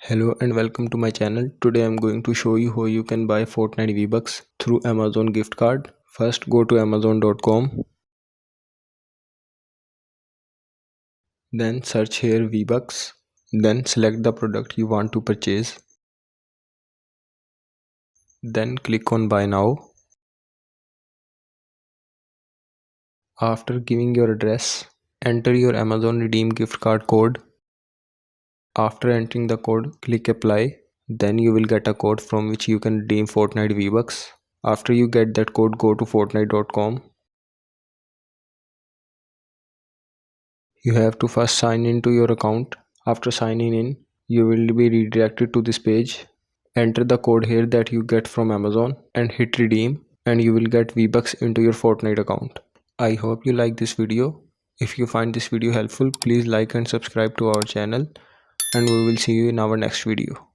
Hello and welcome to my channel. Today I'm going to show you how you can buy Fortnite Vbucks through Amazon gift card. First go to amazon.com, then search here Vbucks, then select the product you want to purchase, then click on buy now. After giving your address, enter your Amazon redeem gift card code. After entering the code, click apply. Then you will get a code from which you can redeem Fortnite Vbucks. After you get that code, go to fortnite.com. You have to first sign into your account. After signing in, you will be redirected to this page. Enter the code here that you get from Amazon and hit redeem, and you will get V-Bucks into your Fortnite account. I hope you like this video. If you find this video helpful, please like and subscribe to our channel, and we will see you in our next video.